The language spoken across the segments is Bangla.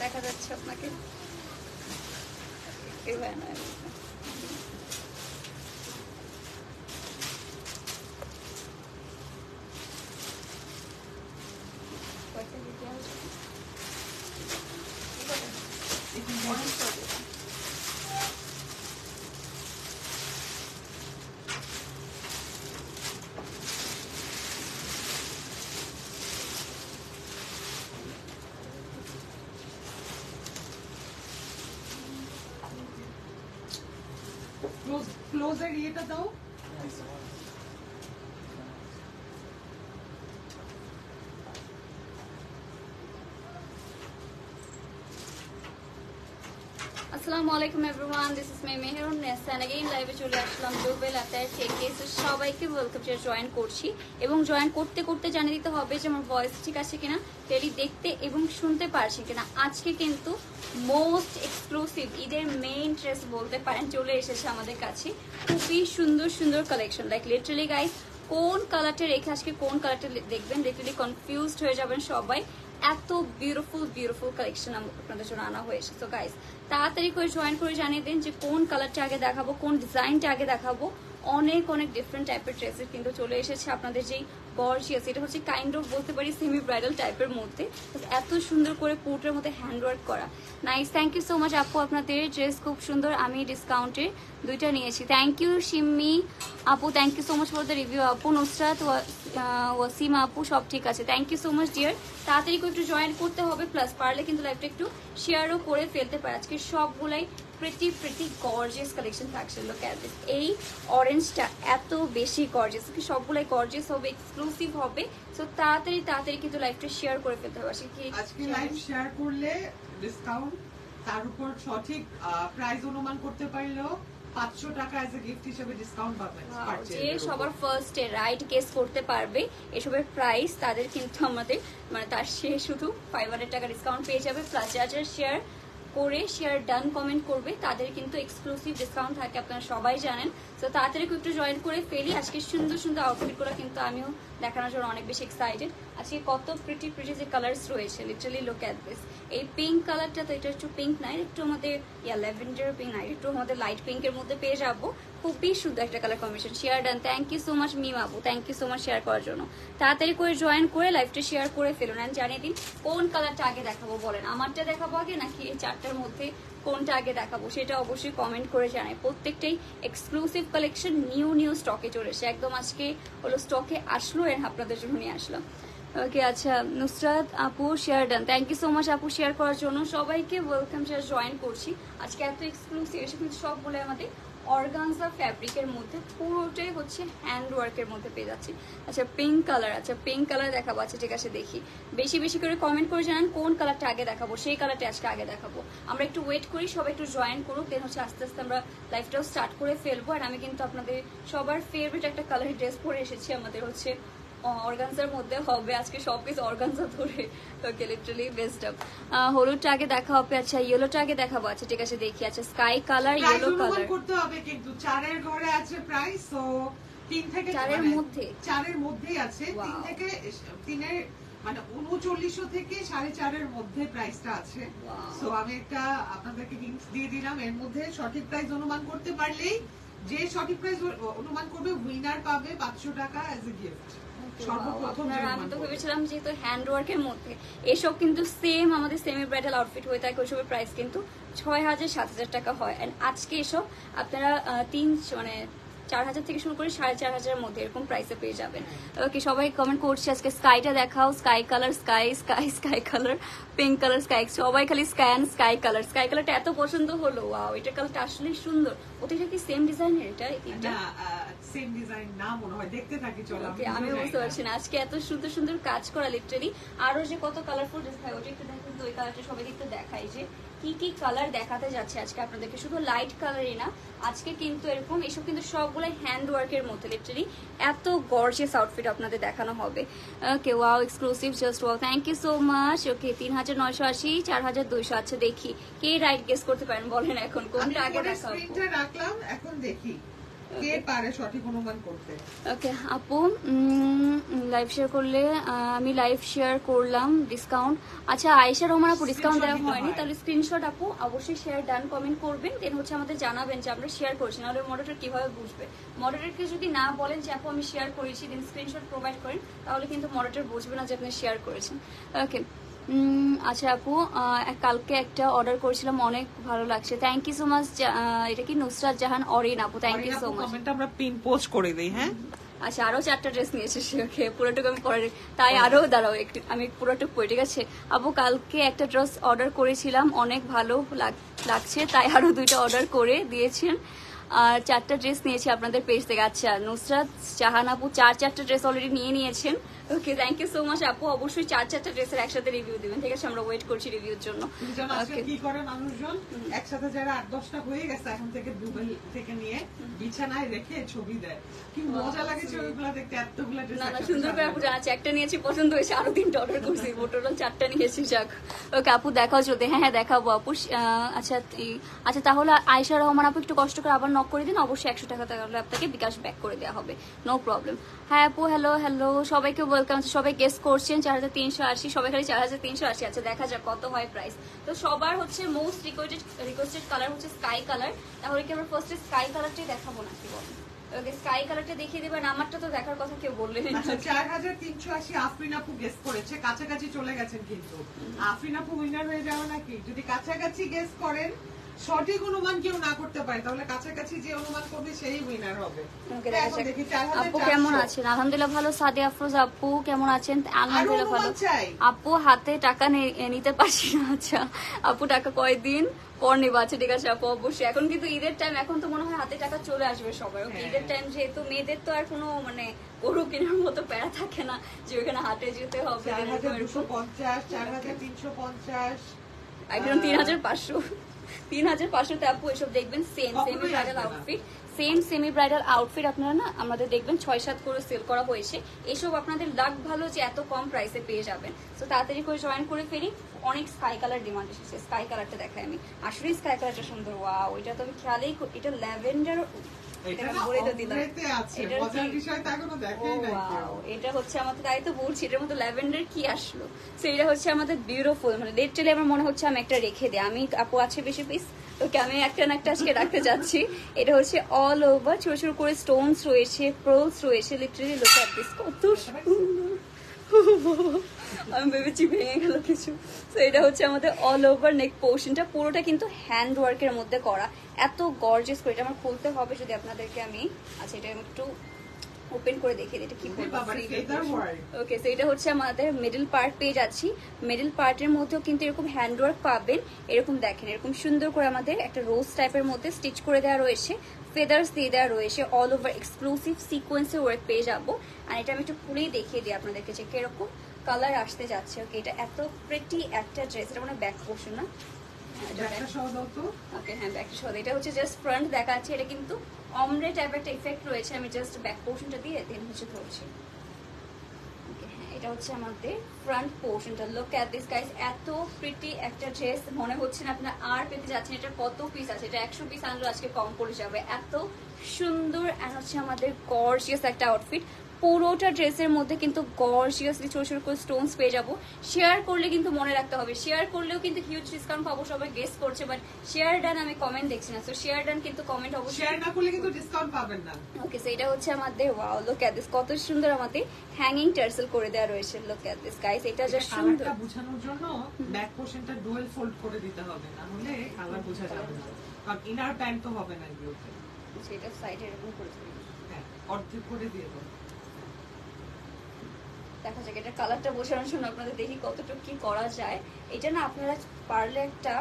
দেখা যাচ্ছে আপনাকে। ক্লোজের ইয়েটা দাও। আসসালামু আলাইকুম everyone, this is my Meherun Nesa and again লাইভে চলে আসলাম দুবেল আতার থেকে। সো সবাইকে ওয়েলকাম জানিয়ে জয়েন করছি এবং জয়েন করতে করতে জানিয়ে দিতে হবে যে আমার ভয়েস ঠিক আছে কিনা, টেলি দেখতে এবং শুনতে পারছি কিনা। আজকে কিন্তু মোস্ট এক্সক্লুসিভ ঈদের মেইন ড্রেস বলতে পারেন চলে এসেছে আমাদের কাছে। খুবই সুন্দর সুন্দর কালেকশন, লাইক লিটারালি গাইস কোন কালারটা রেখে আজকে কোন কালারটা দেখবেন লিটারালি কনফিউজড হয়ে যাবেন সবাই। এত বিউটিফুল বিউটিফুল কালেকশন আপনাদের জন্য আনা হয়েছে। তো গাইস তাড়াতাড়ি করে জয়েন করে জানিয়ে দিন যে কোন কালারটা আগে দেখাবো, কোন ডিজাইনটা আগে দেখাবো। অনেক অনেক ডিফারেন্ট টাইপের ড্রেসেস কিন্তু চলে এসেছে আপনাদের যেই গর্জিয়াস, এটা হচ্ছে কাইন্ড অফ বলতে পারি সেমি ব্রাইডাল টাইপের মধ্যে, এত সুন্দর করে পুটের মধ্যে হ্যান্ডওয়ার্ক করা। Nice, thank you so much আপু, আপনাদের ড্রেস খুব সুন্দর। আমি ডিসকাউন্টে দুইটা নিয়েছি। থ্যাংক ইউ সিম্মি আপু, thank you so much for the review আপু। নুসরাত ওয়াসিম আপু, সব ঠিক আছে, thank you so much dear. তাড়াতাড়ি করে একটু জয়েন করতে হবে, প্লাস পারলে কিন্তু লাইভটা একটু শেয়ারও করে ফেলতে পারে। আজকে সবগুলাই প্রিটি প্রিটি গর্জিয়াস কালেকশন থাকছে। লুক এট দিস, এই অরেঞ্জটা এত বেশি গর্জিয়াস, সবগুলাই গর্জিয়াস হবে, এক্সক্লুসিভ হবে। সো তাড়াতাড়ি তাড়াতাড়ি কিন্তু লাইভটা শেয়ার করে ফেলতে হবে। আজকে লাইভ শেয়ার করলে ডিসকাউন্ট, তার উপর সঠিক প্রাইস অনুমান করতে পারলেও 500 টাকা এজ এ গিফট হিসেবে ডিসকাউন্ট পাবেন। যে সবার ফার্স্টে রাইট গেস করতে পারবে এসবের প্রাইস, তাদের কিন্তু আমাদের মানে তার সে শুধু 500 টাকা ডিসকাউন্ট পেয়ে যাবে। প্লাস যারা শেয়ার করে শেয়ার ডান কমেন্ট করবে তাদের কিন্তু এক্সক্লুসিভ ডিসকাউন্ট থাকে, আপনারা সবাই জানেন। তো তাড়াতাড়ি একটু জয়েন করে ফেলি। আজকে সুন্দর সুন্দর আউটফিটগুলো কিন্তু আমিও দেখানোর জন্য অনেক বেশি এক্সাইটেড। আজকে কত প্রিটি প্রিটি যে কালার্স রয়েছে, লিটারালি লুক এট দিস। এই পিঙ্ক কালারটা তো এটা একটু পিঙ্ক নাই, একটু আমাদের ল্যাভেন্ডার পিঙ্ক নাই, একটু আমাদের লাইট পিঙ্কের মধ্যে পেয়ে যাবো। খুবই সুন্দর একটা colour combination. Share done, thank you so much Mim আপু, thank you so much share করার জন্য। তাড়াতাড়ি করে জয়েন করে লাইভটা শেয়ার করে ফেলুন অ্যান্ড জানিয়ে দিন কোন কালারটা আগে দেখাবো। বলেন আমারটা দেখাবো আগে নাকি এই চারটার মধ্যে কোনটা আগে দেখাবো, সেটা অবশ্যই কমেন্ট করে জানাই। প্রত্যেকটাই এক্সক্লুসিভ কালেকশন, নিউ নিউ স্টকে চলে এসে একদম আজকে হলো স্টকে আসলো এন্ড আপনাদের জন্য নিয়ে আসলাম। ওকে আচ্ছা, নুসরাত আপু share done, thank you so much আপু শেয়ার করার জন্য। সবাইকে ওয়েলকাম, যারা জয়েন করছি আজকে। এত এক্সক্লুসিভ এসে কিন্তু সবগুলো আমাদের অর্গানজা ফ্যাব্রিকের মধ্যে, পুরোটাই হচ্ছে হ্যান্ড ওয়ার্কের মধ্যে পেয়ে যাচ্ছি। আচ্ছা পিঙ্ক কালার, আচ্ছা পিঙ্ক কালার দেখাবো। আচ্ছা ঠিক আছে, দেখি বেশি বেশি করে কমেন্ট করে জানান কোন কালারটা আগে দেখাবো, সেই কালারটা আজকে আগে দেখাবো। আমরা একটু ওয়েট করি, সবাই একটু জয়েন করুক, দেন হচ্ছে আস্তে আস্তে আমরা লাইভটাও স্টার্ট করে ফেলবো। আর আমি কিন্তু আপনাদের সবার ফেভারিট একটা কালারের ড্রেস পরে এসেছি, আমাদের হচ্ছে অর্গানজার মধ্যে হবে আজকে সবকিছু অর্গানজা ধরে। ওকে লিটারালি বেস্ট আপ। হলুদটা আগে দেখা হবে, আচ্ছা ইয়েলোটা আগে দেখাবো। আচ্ছা ঠিক আছে দেখি, আচ্ছা স্কাই কালার, ইয়েলো কালার করতে হবে কিন্তু 4 এর ঘরে আছে প্রাইস। সো 3 থেকে 4 এর মধ্যে, 4 এর মধ্যেই আছে। 3 থেকে 3 এর মানে 3900 থেকে 4.5 এর মধ্যে প্রাইসটা আছে। সো আমি একটা আপনাদেরকে হিন্টস দিয়ে দিলাম, এর মধ্যে সঠিক প্রাইস অনুমান করতে পারলেই যে সঠিক প্রাইস অনুমান করবে উইনার পাবে 500 টাকা এজ এ গিফট। আমি তো ভেবেছিলাম যেহেতু হ্যান্ড ওয়ার্কের মধ্যে এসব কিন্তু সেম আমাদের সেমি ব্রাইডাল আউটফিট হয়ে থাকে, ওইসবের প্রাইস কিন্তু 6000-7000 টাকা হয়। এন্ড আজকে এসব আপনারা 4000 থেকে শুরু করে 4500 এর মধ্যে এরকম প্রাইসে পেয়ে যাবেন। ওকে সবাই কমেন্ট করছে আজকে স্কাইটা দেখাও, sky colour, sky sky sky colour, pink colour, sky, সবাই খালি sky and sky colour. Sky কালারটা এত পছন্দ হলো, ওয়াও এটা কালারটা আসলেই সুন্দর। ওটা কি সেম ডিজাইনের? এটা সেম ডিজাইন না মনে হয়, দেখতে থাকি চলো। আমি বুঝতে পারছি না আজকে এত সুন্দর সুন্দর কাজ করা, লিটারালি আরো যে কত কালারফুল ড্রেস হয় ওটা একটু দেখেন তো। ওই কালারটা সবাইকে একটু দেখাই যে কি কি কালার দেখাতে যাচ্ছে আজকে আপনাদেরকে। শুধু লাইট কালারই না, আজকে কিন্তু এরকম এসব কিন্তু সবগুলো হ্যান্ড ওয়ার্কের মধ্যে, লিটারালি এত গর্জিয়াস আউটফিট আপনাদের দেখানো হবে। Okay wow exclusive, just wow, thank you so much. Okay 3980, 4200। আচ্ছা দেখি কে রাইট গেস করতে পারেন, বলেন এখন কোনটা আগে দেখাবো। স্ক্রিনটা রাখলাম, এখন দেখি কে পারে সঠিক অনুমান করতে? ওকে আপু, লাইভ শেয়ার করলে আমি লাইভ শেয়ার করলাম, ডিসকাউন্ট। আচ্ছা আয়েশা রহমান আপু, ডিসকাউন্ট দেওয়া হয়নি, তাহলে স্ক্রিনশট আপু অবশ্যই শেয়ার ডান কমেন্ট করবেন, দেন হচ্ছে আমাদের জানাবেন যে আমরা শেয়ার করেছি, নাহলে মডারেটর কিভাবে বুঝবে? মডারেটরকে যদি না বলেন যে আপু আমি শেয়ার করেছি, দেন স্ক্রিনশট প্রোভাইড করেন, তাহলে কিন্তু মডারেটর বুঝবে না যে আপনি শেয়ার করেছেন। ওকে আচ্ছা আপু, কালকে একটা অর্ডার করেছিলাম, অনেক ভালো লাগছে, থ্যাংক ইউ সো মাচ। এটা কি নুসরাত জাহান অরিন আপু, থ্যাংক ইউ সো মাচ। কমেন্টটা আমরা পিন পোস্ট করে দেই। হ্যাঁ আচ্ছা, আরো 4টা ড্রেস নিয়েছে ওকে, পুরোটুকু আমি পরে, তাই আরো দাঁড়াও একটু, আমি পুরোটুকু পরে, ঠিক আছে আপু? কালকে একটা ড্রেস অর্ডার করেছিলাম, অনেক ভালো লাগছে, তাই আরো 2টা অর্ডার করে দিয়েছেন, আর 4টা ড্রেস নিয়েছি আপনাদের পেজ থেকে। আচ্ছা নুসরাত জাহান আপু 4টা ড্রেস অলরেডি নিয়েছেন। ওকে, থ্যাংক ইউ সো মাচ আপু, অবশ্যই 4টা ড্রেসের একসাথে রিভিউ দিবেন, ঠিক আছে? আমরা ওয়েট করছি রিভিউর জন্য। কি করে মানুষজন একসাথে যারা 8-10টা হয়ে গেছে এখন থেকে দুবেল থেকে নিয়ে বিছানায় রেখে ছবি দেয়, কি মজা লাগে ছবিগুলো দেখতে, এতগুলা ড্রেস। না সুন্দর করে আপু জানাচ্ছে, একটা নিয়েছি পছন্দ হয়েছে, আরো 3টা অর্ডার করছি, টোটাল 4টা নিয়েছি। যাক ওকে আপু, দেখাও যদি। হ্যাঁ দেখাবো আপু। আচ্ছা আচ্ছা, তাহলে আয়েশা রহমান আপু একটু কষ্ট করে আবার নক করে দিন, অবশ্যই 100 টাকা তাহলে আপনাকে বিকাশ ব্যাক করে দেওয়া হবে, নো প্রবলেম। হ্যাঁ আপু, হ্যালো হ্যালো, সবাইকে ওয়েলকাম। সবাই গেস করছেন 4380, সবাই খালি 4380। আচ্ছা দেখা যাক কত হয় প্রাইস। তো সবার হচ্ছে মোস্ট রিকোয়েস্টেড কালার হচ্ছে স্কাই কালার, তাহলে কি আমরা ফার্স্টে স্কাই কালারটাই দেখাবো নাকি বলেন? ওকে, স্কাই কালারটা দেখিয়ে দেবেন, আমারটা তো দেখার কথা কেউ বললেন। 4380 আফরিন আপু গেস করেছে, কাছাকাছি চলে গেছেন, কিন্তু আফরিন আপু উইনার হয়ে যাবে নাকি? যদি কাছাকাছি গেস করেন, সঠিক অনুমান কেউ না করতে পারে, তাহলে কাছাকাছি যে অনুমান করবে সেই উইনার হবে। আপু কেমন আছেন? আলহামদুলিল্লাহ ভালো। সাদিয়া আফরোজ আপু কেমন আছেন? আলহামদুলিল্লাহ ভালো। আপু হাতে টাকা নিতে পারছি না। আচ্ছা আপু, টাকা কয়দিন পর নেবো? আচ্ছা ঠিক আছে আপু, অবশ্যই। এখন কিন্তু ঈদের টাইম, এখন তো মনে হয় হাতে টাকা চলে আসবে সবাই। ওকে, ঈদের টাইম যেহেতু, মেয়েদের তো আর কোনো মানে গরু কেনার মতো প্যারা থাকে না যে ওখানে হাটে যেতে হবে। 4250, 4350, একদম 3500, 3500 আপু এসব দেখবেন same semi bridal outfit, semi bridal outfit আপনারা না আমাদের দেখবেন 6-7 করে সেল করা হয়েছে। এসব আপনাদের লাক ভালো যে এত কম প্রাইসে পেয়ে যাবেন, তো তাড়াতাড়ি করে জয়েন করে ফেলি। অনেক স্কাই কালার ডিমান্ড এসেছে, স্কাই কালারটা দেখাই আমি, আসলে স্কাই কালারটা সুন্দর। ওয়াও, এটা তো আমি খেয়ালেই, এটা ল্যাভেন্ডার, এটা হচ্ছে আমাদের, তাই তো বলছি এটার মধ্যে ল্যাভেন্ডার কি আসলো। সেটা হচ্ছে আমাদের বিউটিফুল, মানে লিটারালি আমার মনে হচ্ছে আমি একটা রেখে দিই। আমি আপু আছে বেশি পিস, ওকে আমি একটা না একটা আজকে রাখতে যাচ্ছি। এটা হচ্ছে অল ওভার ছোট ছোট করে স্টোনস রয়েছে, পার্লস রয়েছে, লিটারালি লুক এট দিস, কত সুন্দর। আমি ভেবেছি ভেঙে গেল কিছু। তো এটা হচ্ছে আমাদের অল ওভার নেক পোর্শনটা, পুরোটা কিন্তু হ্যান্ড ওয়ার্কের মধ্যে করা, এত গর্জিয়াস করে। এটা আমার খুলতে হবে যদি আপনাদেরকে আমি, আচ্ছা এটা আমি একটু ওপেন করে দেখিয়ে দিই, এটা কি ওকে। তো এটা হচ্ছে আমাদের মিডল পার্ট পেয়ে যাচ্ছি, মিডল পার্টের মধ্যেও কিন্তু এরকম হ্যান্ডওয়ার্ক পাবেন। এরকম দেখেন, এরকম সুন্দর করে আমাদের একটা রোজ টাইপের মধ্যে স্টিচ করে দেওয়া রয়েছে, ফেদার্স দিয়ে দেওয়া রয়েছে, অল ওভার এক্সক্লুসিভ সিকোয়েন্সের ওয়ার্ক পেয়ে যাবো। আর এটা আমি একটু খুলেই দেখিয়ে দিই আপনাদেরকে যে কিরকম কালার আসতে যাচ্ছে। ওকে, এটা এত প্রিটি একটা ড্রেস, এটা মানে ব্যাক পোর্শন না, ওকে হ্যাঁ ব্যাকটা সহ। এটা হচ্ছে জাস্ট ফ্রন্ট দেখাচ্ছে, এটা কিন্তু অমরে টাইপ একটা ইফেক্ট রয়েছে, আমি জাস্ট ব্যাক পোর্শনটা দিয়ে দেন হচ্ছে ধরছি। এটা হচ্ছে আমাদের ফ্রন্ট পোর্শনটা, লুক এট দিস গাইস, এত প্রিটি একটা ড্রেস, মনে হচ্ছে না আপনারা আর পেতে যাচ্ছেন। এটা কত পিস আছে? এটা 100 পিস আনলো আজকে কম পড়ে যাবে, এত সুন্দর। আর হচ্ছে আমাদের গর্জিয়াস একটা আউটফিট, পুরোটা ড্রেসের মধ্যে কিন্তু গর্জিয়াসলি ছোট ছোট করে স্টোনস পেয়ে যাবো। শেয়ার করলে কিন্তু মনে রাখতে হবে, শেয়ার করলেও কিন্তু হিউজ ডিসকাউন্ট পাবো, সবাই গেস করছে, বাট শেয়ার ডান আমি কমেন্ট দেখছি না, তো শেয়ার ডান কিন্তু কমেন্ট অবশ্যই, শেয়ার না করলে কিন্তু ডিসকাউন্ট পাবেন না। ওকে, সো এটা হচ্ছে আমাদের, ওয়াও লুক এট দিস, কত সুন্দর আমাদের হ্যাঙ্গিং টার্সেল করে দেওয়া রয়েছে, লুক এট দিস গাইস। এটা জাস্ট সুন্দর, কালারটা বোঝানোর জন্য ব্যাক পোরশনটা ডুয়াল ফোল্ড করে দিতে হবে, না হলে কালার বোঝা যাবে না, কারণ ইনার প্যান্ট তো হবে না এগুলোতে। সেটা সাইডে এরকম করে দিই, হ্যাঁ অর্ধেক করে দিয়ে দাও। দেখা যাক এটা কালারটা বোঝানোর জন্য আপনাদের দেখি কতটুকু কি করা যায়। এটা না আপনারা পারলে একটা,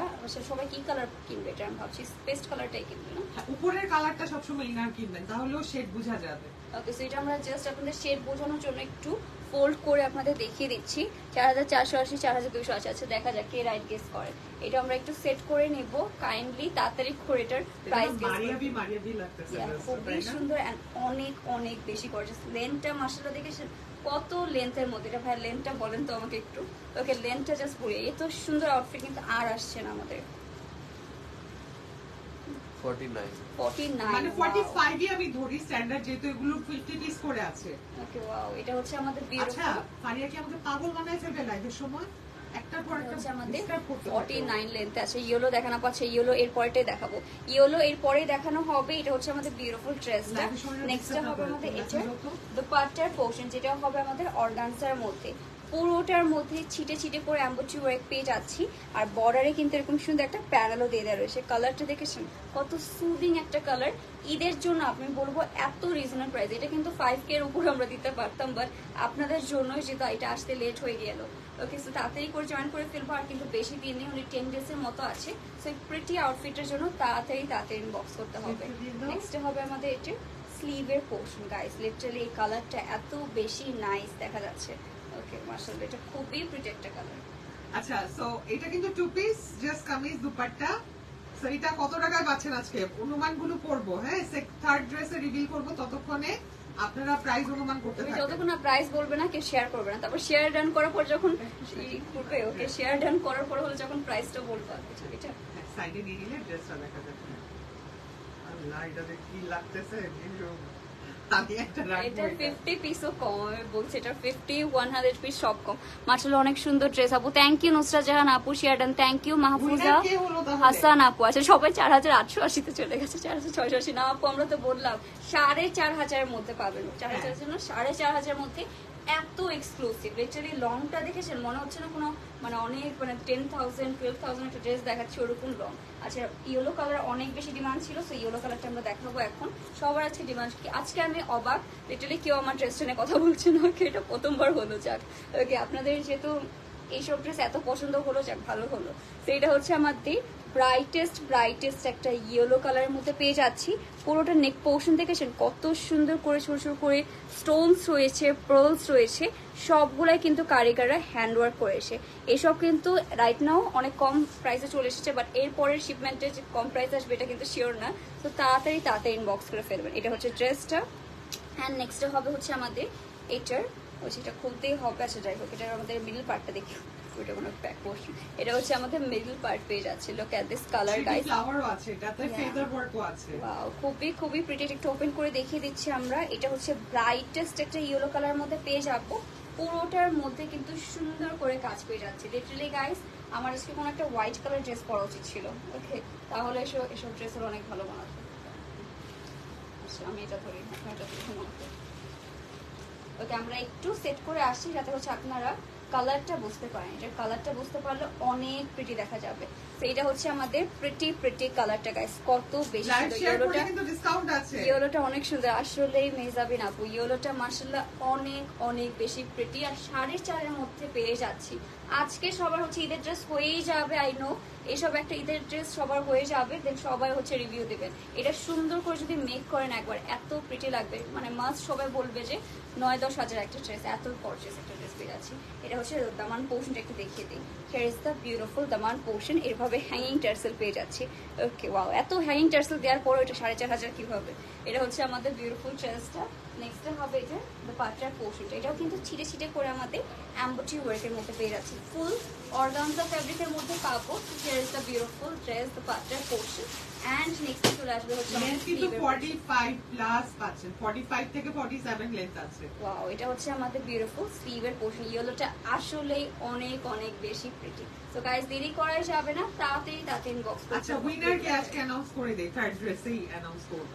সবাই কি কালার কিনবে এটা আমি ভাবছি পেস্ট কালারটাই কিনবে না, উপরের কালারটা সবসময় ইনার কিনবেন, তাহলেও শেড বোঝা যাবে। ওকে, সো এটা আমরা জাস্ট আপনাদের শেড বোঝানোর জন্য একটু ফোল্ড করে আপনাদের দেখিয়ে দিচ্ছি। 4480, 4280। আচ্ছা দেখা যাক কে রাইট গেস করে। এটা আমরা একটু সেট করে নেব কাইন্ডলি, তাড়াতাড়ি করে এটার প্রাইস গেস করব। মারিয়াবি লাগতেছে, খুবই সুন্দর এন্ড অনেক অনেক বেশি গর্জিয়াস। লেন্থটা মাশাআল্লাহ দেখেছেন কত লেন্থের মধ্যে, এটা ভাই লেন্থটা বলেন তো আমাকে একটু। ওকে, লেন্থটা জাস্ট বলি, এত সুন্দর আউটফিট কিন্তু আর আসছে না আমাদের। 49 মানে 45 ই আমি ধরি স্ট্যান্ডার্ড, যেহেতু এগুলো 50 পিস করে আছে। ওকে ওয়াও, এটা হচ্ছে আমাদের আচ্ছা বিউটিফুল। ফারিয়া কি আমাদের পাগল বানায় ফেলবে লাইভের সময়? একটার পর একটা হচ্ছে আমাদের ডিসক্রাইব করতে 49 লেন্থে আছে। ইয়েলো দেখানো পাচ্ছে, ইয়েলো এর পরেটাই দেখাবো, ইয়েলো এর পরেই দেখানো হবে। এটা হচ্ছে আমাদের বিউটিফুল ড্রেসটা। নেক্সট হবে আমাদের এটা দুপাট্টার পোরশন, যেটা হবে আমাদের অর্গানজার মধ্যে। পুরোটার মধ্যে ছিটে ছিটে করে এমব্রয়ডারি ওয়ার্ক পেয়ে যাচ্ছি, আর বর্ডারে কিন্তু এরকম সুন্দর একটা প্যানেলও দিয়ে দেওয়া রয়েছে। কালারটা দেখেছেন কত সুদিং একটা কালার। ঈদের জন্য আমি বলবো এত রিজনেবল প্রাইস, এটা কিন্তু 5K এর উপর আমরা দিতে পারতাম, বাট আপনাদের জন্য যেহেতু এটা আসতে লেট হয়ে গেল, ওকে সো তাড়াতাড়ি করে জয়েন করে ফেলবো। আর কিন্তু বেশি দিন নেই, উনি 10 ডেজের মতো আছে। সো প্রিটি আউটফিটের জন্য তাড়াতাড়ি ইনবক্স করতে হবে। নেক্সট হবে আমাদের এটা স্লিভের পোর্শন গাইস, লিটারালি এই কালারটা এত বেশি নাইস দেখা যাচ্ছে। ওকে মাশাআল্লাহ, এটা খুবই প্রিটি একটা কালার। আচ্ছা সো এটা কিন্তু two piece just kameez dupatta. So এটা কত টাকায় পাচ্ছেন আজকে? অনুমানগুলো করব, হ্যাঁ থার্ড ড্রেসে রিভিল করব, ততক্ষণে আপনারা প্রাইস অনুমান করতে থাকবেন। যতক্ষণ না প্রাইস বলবে না, কেউ শেয়ার করবে না, তারপর শেয়ার ডান করার পর যখন করবে, ওকে শেয়ার ডান করার পর হলো যখন প্রাইসটা বলবো। এটা সাইডে নিয়ে নিলে ড্রেসটা দেখা যাবে। আল্লাহ এটা দেখে কি লাগতেছে, এটা 50 পিসও কম, আমি বলছি এটা 50-100 পিস সব কম। মাশাআল্লাহ অনেক সুন্দর ড্রেস আপু। থ্যাংক ইউ নুসরাত জাহান আপু, share done. Thank you Mahfuza Hasan আপু। আচ্ছা সবাই 4880 তে চলে গেছে, 4680 না আপু, আমরা তো বললাম 4500 এর মধ্যে পাবেন। 4000 জন্য 4500 এর মধ্যে এত এক্সক্লুসিভ। লিটারালি লংটা দেখেছেন, মনে হচ্ছে না কোনো মানে অনেক মানে 10,000-12,000 একটা ড্রেস দেখাচ্ছে ওরকম লং। আচ্ছা ইয়েলো কালার অনেক বেশি ডিমান্ড ছিল, সো ইয়েলো কালারটা আমরা দেখাবো এখন। সবার আছে ডিমান্ড। আজকে আমি অবাক, লিটারালি কেউ আমার ড্রেসটা নিয়ে কথা বলছে না, এটা প্রথমবার হলো। যাক ওকে, আপনাদের যেহেতু এইসব ড্রেস এত পছন্দ হলো, যাক ভালো হলো। তো এটা হচ্ছে আমাদের ব্রাইটেস্ট একটা ইয়েলো কালারের মধ্যে পেয়ে যাচ্ছি। পুরোটা নেক পোর্শন দেখেছেন কত সুন্দর করে ছোট ছোট করে স্টোনস রয়েছে, পার্লস রয়েছে, সবগুলাই কিন্তু কারিগররা হ্যান্ডওয়ার্ক করেছে। এসব কিন্তু রাইট নাও অনেক কম প্রাইসে চলে এসেছে, বাট এর পরের শিপমেন্টে যে কম প্রাইস আসবে এটা কিন্তু শিওর না। তো তাড়াতাড়ি ইনবক্স করে ফেলবেন। এটা হচ্ছে ড্রেসটা। অ্যান্ড নেক্সট হবে হচ্ছে আমাদের এটার, ওই সেটা খুলতেই হবে। আচ্ছা যাই হোক, এটা আমাদের মিডল পার্টটা দেখি, ওটা কোনো ব্যাক পোর্শন। এটা হচ্ছে আমাদের মিডল পার্ট পেয়ে যাচ্ছে। Look at this colour guys, ফ্লাওয়ারও আছে, এটাতে ফেদার ওয়ার্কও আছে। ওয়াও খুবই প্রিটি। একটু ওপেন করে দেখিয়ে দিচ্ছি আমরা। এটা হচ্ছে ব্রাইটেস্ট একটা ইয়েলো কালার মধ্যে পেয়ে যাবো। পুরোটার মধ্যে কিন্তু সুন্দর করে কাজ পেয়ে যাচ্ছে। লিটারালি গাইস আমার আজকে কোনো একটা হোয়াইট কালার ড্রেস পরা উচিত ছিল, ওকে তাহলে এসব ড্রেসের অনেক ভালো বানাতো। আচ্ছা আমি এটা ধরি, এটা ধরি। ওকে আমরা একটু সেট করে আসছি যাতে হচ্ছে আপনারা কালারটা বুঝতে পারেন। এটা কালারটা বুঝতে পারলে অনেক প্রিটি দেখা যাবে। তো এটা হচ্ছে আমাদের প্রিটি কালারটা গাইস, কত বেশি সুন্দর। ইয়েলোটা অনেক সুন্দর আসলে মেজাবিন আপু, ইয়েলোটা মাশাআল্লাহ অনেক বেশি প্রিটি। আর 4.5 এর মধ্যে পেয়ে যাচ্ছি। আজকে সবার হচ্ছে ঈদের ড্রেস হয়েই যাবে, আই নো এসব একটা ঈদের ড্রেস সবার হয়ে যাবে, দেন সবাই হচ্ছে রিভিউ দেবেন। এটা সুন্দর করে যদি মেক করেন একবার এত প্রিটি লাগবে, মানে মাস্ট সবাই বলবে যে 9-10 হাজার একটা ড্রেস, এত গর্জিয়াস একটা ড্রেস পেয়ে যাচ্ছি। এটা হচ্ছে দামান পোর্শনটা একটু দেখিয়ে দিই। হিয়ার ইজ দ্য বিউটিফুল দামান পোর্শন। এরভাবে হ্যাঙ্গিং টার্সেল পেয়ে যাচ্ছি। ওকে ওয়াও, এত হ্যাঙ্গিং টার্সেল দেওয়ার পরে এটা 4500 কিভাবে? এটা হচ্ছে আমাদের বিউটিফুল ড্রেসটা। নেক্সট হবে এটা দুপাট্টার পোর্শনটা। এটাও কিন্তু ছিটে ছিটে করে আমাদের এমব্রয়ডারি ওয়ার্কের মধ্যে পেয়ে যাচ্ছি। ফুল অর্গানজা ফ্যাব্রিকের মধ্যে পাবো। Here is the beautiful dress দুপাট্টার পোর্শন। এন্ড নেক্সট চলে আসবে হচ্ছে লেন্থ কিন্তু 45 প্লাস পাচ্ছেন, 45 থেকে 47 লেন্থ আছে। ওয়াও, এটা হচ্ছে আমাদের বিউটিফুল স্লিভের পোর্শন। ইয়েলোটা আসলেই অনেক বেশি প্রিটি। সো গাইস দেরি করাই যাবে না, তাড়াতাড়ি ইনবক্স করুন। আচ্ছা উইনার কে আজকে অ্যানাউন্স করে দেই, থার্ড ড্রেসেই অ্যানাউন্স করব।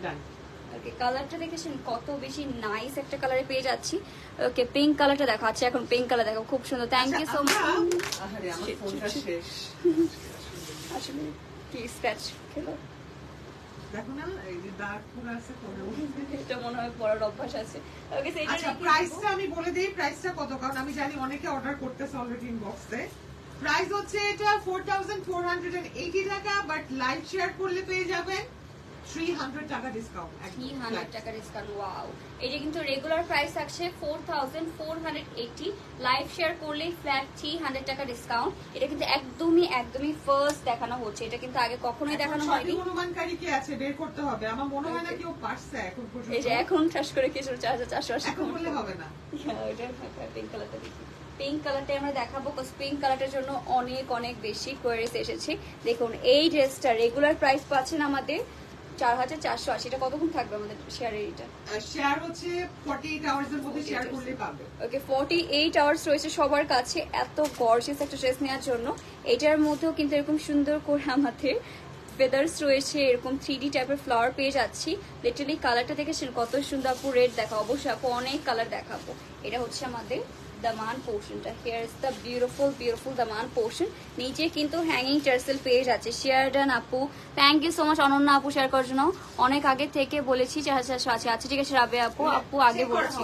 ডান। ওকে কালারটা দেখেছেন কত বেশি নাইস একটা কালারে পেয়ে যাচ্ছি। ওকে পিঙ্ক কালারটা দেখো। আচ্ছা এখন পিঙ্ক কালার দেখো, খুব সুন্দর। Thank you so much. আরে আমার ফোনটা শেষ। আসলে কি স্ক্র্যাচ খেলো দেখো না, এই যে দাগ পুরো আছে কোণে। এটা মনে হয় পড়ার অভ্যাস আছে। ওকে সেইটা আচ্ছা প্রাইসটা আমি বলে দেই, প্রাইসটা কত, কারণ আমি জানি অনেকে অর্ডার করতেছে অলরেডি ইনবক্সে। প্রাইস হচ্ছে এটা 4480 টাকা, বাট লাইভ শেয়ার করলে পেয়ে যাবেন 300 টাকা ডিসকাউন্ট। 300 টাকা ডিসকাউন্ট। ওয়াও, এটা কিন্তু রেগুলার প্রাইস আছে 4480, লাইভ শেয়ার করলেই ফ্ল্যাট 300 টাকা ডিসকাউন্ট। এটা কিন্তু একদমই ফার্স্ট দেখানো হচ্ছে, এটা কিন্তু আগে কখনোই দেখানো হয়নি। অনুমানকারী কি আছে বের করতে হবে, আমার মনে হয় না কেউ পারছে এখন পর্যন্ত। এই যে এখন ঠাস করে কিছু 4480 এখন বললে হবে না। ওটা পিঙ্ক কালারটা দেখি। পিঙ্ক কালারটাই আমরা দেখাবো, বিকজ পিঙ্ক কালারটার জন্য অনেক অনেক বেশি কোয়ারিজ এসেছে। দেখুন এই ড্রেসটা রেগুলার প্রাইস পাচ্ছেন আমাদের 4480। এটা কতক্ষণ থাকবে আমাদের শেয়ারের? এটা শেয়ার হচ্ছে 48 আওয়ার্স এর মধ্যে শেয়ার করলে পাবে। ওকে 48 আওয়ার্স রয়েছে সবার কাছে এত গর্জিয়াস একটা ড্রেস নেওয়ার জন্য। এটার মধ্যেও কিন্তু এরকম সুন্দর করে আমাদের ফেদার্স রয়েছে, এরকম 3D টাইপের ফ্লাওয়ার পেয়ে যাচ্ছি। লিটারালি কালারটা দেখেছেন কত সুন্দর। আপু রেড দেখাবো, অবশ্যই আপু অনেক কালার দেখাবো। এটা হচ্ছে আমাদের দামান পোর্শনটা। হিয়ার ইজ দ্য বিউটিফুল দামান পোর্শন। নিচে কিন্তু হ্যাঙ্গিং টার্সেল পেয়ে যাচ্ছে। শেয়ার ডান আপু, thank you so much Ananya আপু শেয়ার করার জন্য। অনেক আগে থেকে বলেছি যে আচ্ছা আচ্ছা ঠিক আছে রাবে আপু, আপু আগে বলেছি।